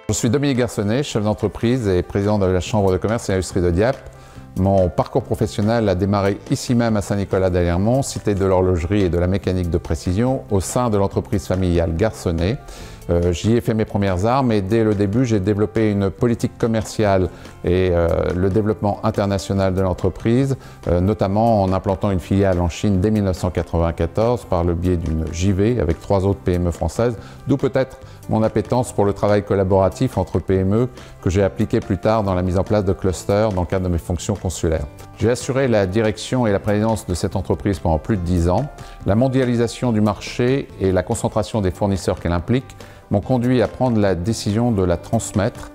Je suis Dominique Garçonnet, chef d'entreprise et président de la Chambre de commerce et d'industrie de Dieppe. Mon parcours professionnel a démarré ici même à Saint-Nicolas-d'Aliermont, cité de l'horlogerie et de la mécanique de précision, au sein de l'entreprise familiale Garçonnet. J'y ai fait mes premières armes et dès le début, j'ai développé une politique commerciale et le développement international de l'entreprise, notamment en implantant une filiale en Chine dès 1994 par le biais d'une JV avec 3 autres PME françaises, d'où peut-être mon appétence pour le travail collaboratif entre PME que j'ai appliqué plus tard dans la mise en place de clusters dans le cadre de mes fonctions consulaires. J'ai assuré la direction et la présidence de cette entreprise pendant plus de 10 ans. La mondialisation du marché et la concentration des fournisseurs qu'elle implique m'ont conduit à prendre la décision de la transmettre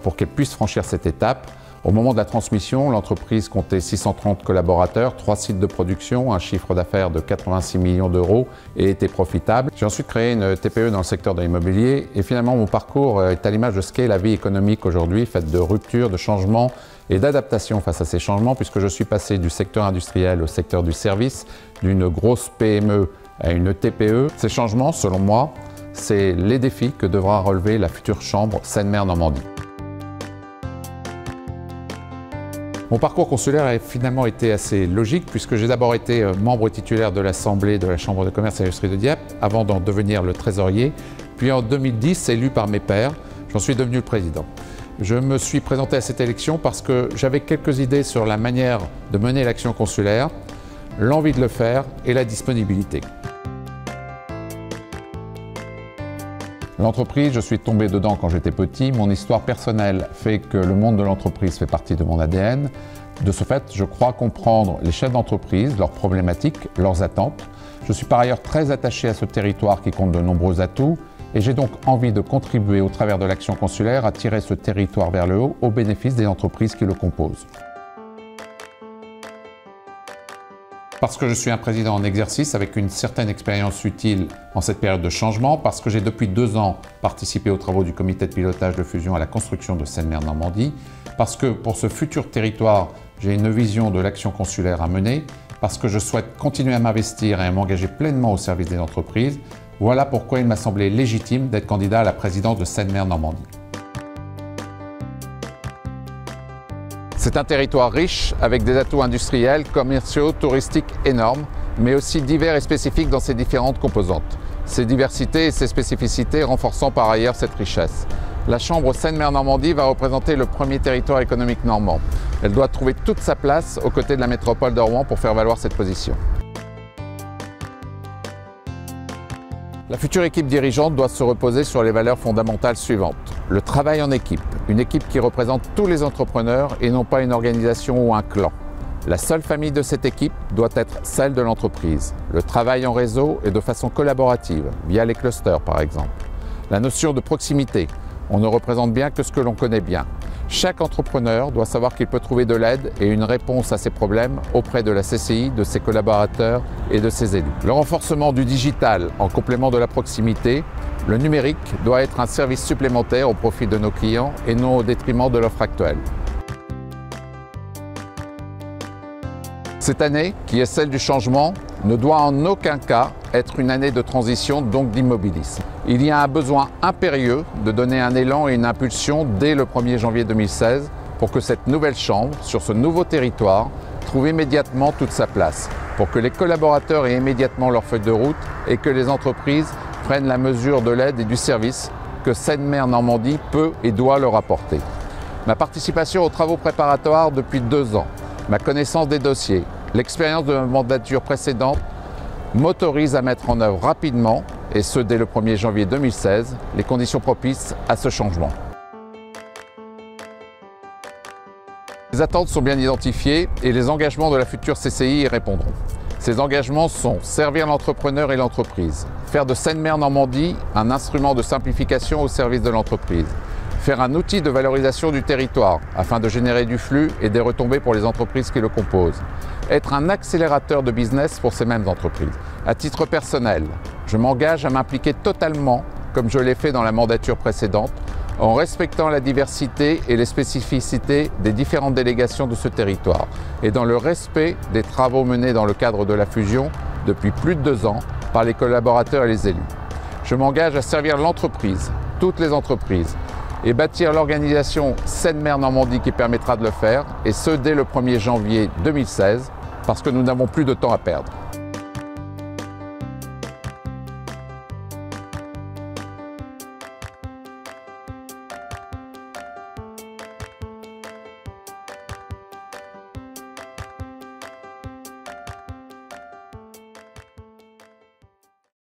pour qu'elle puisse franchir cette étape. Au moment de la transmission, l'entreprise comptait 630 collaborateurs, 3 sites de production, un chiffre d'affaires de 86 millions d'euros et était profitable. J'ai ensuite créé une TPE dans le secteur de l'immobilier et finalement mon parcours est à l'image de ce qu'est la vie économique aujourd'hui, faite de ruptures, de changements et d'adaptation face à ces changements, puisque je suis passé du secteur industriel au secteur du service, d'une grosse PME à une TPE. Ces changements, selon moi, c'est les défis que devra relever la future chambre Seine-Maire-Normandie. Mon parcours consulaire a finalement été assez logique puisque j'ai d'abord été membre titulaire de l'Assemblée de la Chambre de commerce et d'industrie de Dieppe avant d'en devenir le trésorier. Puis en 2010, élu par mes pairs, j'en suis devenu le président. Je me suis présenté à cette élection parce que j'avais quelques idées sur la manière de mener l'action consulaire, l'envie de le faire et la disponibilité. L'entreprise, je suis tombé dedans quand j'étais petit. Mon histoire personnelle fait que le monde de l'entreprise fait partie de mon ADN. De ce fait, je crois comprendre les chefs d'entreprise, leurs problématiques, leurs attentes. Je suis par ailleurs très attaché à ce territoire qui compte de nombreux atouts et j'ai donc envie de contribuer au travers de l'action consulaire à tirer ce territoire vers le haut au bénéfice des entreprises qui le composent. Parce que je suis un président en exercice avec une certaine expérience utile en cette période de changement, parce que j'ai depuis 2 ans participé aux travaux du comité de pilotage de fusion à la construction de Seine-Maire-Normandie, parce que pour ce futur territoire, j'ai une vision de l'action consulaire à mener, parce que je souhaite continuer à m'investir et à m'engager pleinement au service des entreprises. Voilà pourquoi il m'a semblé légitime d'être candidat à la présidence de Seine-Maire-Normandie. C'est un territoire riche avec des atouts industriels, commerciaux, touristiques énormes, mais aussi divers et spécifiques dans ses différentes composantes. Ces diversités et ces spécificités renforçant par ailleurs cette richesse. La Chambre Seine-Maire-Normandie va représenter le premier territoire économique normand. Elle doit trouver toute sa place aux côtés de la métropole de Rouen pour faire valoir cette position. La future équipe dirigeante doit se reposer sur les valeurs fondamentales suivantes. Le travail en équipe, une équipe qui représente tous les entrepreneurs et non pas une organisation ou un clan. La seule famille de cette équipe doit être celle de l'entreprise. Le travail en réseau et de façon collaborative, via les clusters par exemple. La notion de proximité, on ne représente bien que ce que l'on connaît bien. Chaque entrepreneur doit savoir qu'il peut trouver de l'aide et une réponse à ses problèmes auprès de la CCI, de ses collaborateurs et de ses élus. Le renforcement du digital en complément de la proximité, le numérique doit être un service supplémentaire au profit de nos clients et non au détriment de l'offre actuelle. Cette année, qui est celle du changement, ne doit en aucun cas être une année de transition, donc d'immobilisme. Il y a un besoin impérieux de donner un élan et une impulsion dès le 1er janvier 2016 pour que cette nouvelle chambre, sur ce nouveau territoire, trouve immédiatement toute sa place, pour que les collaborateurs aient immédiatement leur feuille de route et que les entreprises prennent la mesure de l'aide et du service que Seine-Maire-Normandie peut et doit leur apporter. Ma participation aux travaux préparatoires depuis 2 ans, ma connaissance des dossiers, l'expérience de ma mandature précédente m'autorise à mettre en œuvre rapidement, et ce dès le 1er janvier 2016, les conditions propices à ce changement. Les attentes sont bien identifiées et les engagements de la future CCI y répondront. Ces engagements sont servir l'entrepreneur et l'entreprise, faire de Seine-Maire-Normandie un instrument de simplification au service de l'entreprise, faire un outil de valorisation du territoire afin de générer du flux et des retombées pour les entreprises qui le composent, être un accélérateur de business pour ces mêmes entreprises. À titre personnel, je m'engage à m'impliquer totalement, comme je l'ai fait dans la mandature précédente, en respectant la diversité et les spécificités des différentes délégations de ce territoire et dans le respect des travaux menés dans le cadre de la fusion depuis plus de 2 ans par les collaborateurs et les élus. Je m'engage à servir l'entreprise, toutes les entreprises, et bâtir l'organisation Seine-Mer Normandie qui permettra de le faire, et ce dès le 1er janvier 2016, parce que nous n'avons plus de temps à perdre.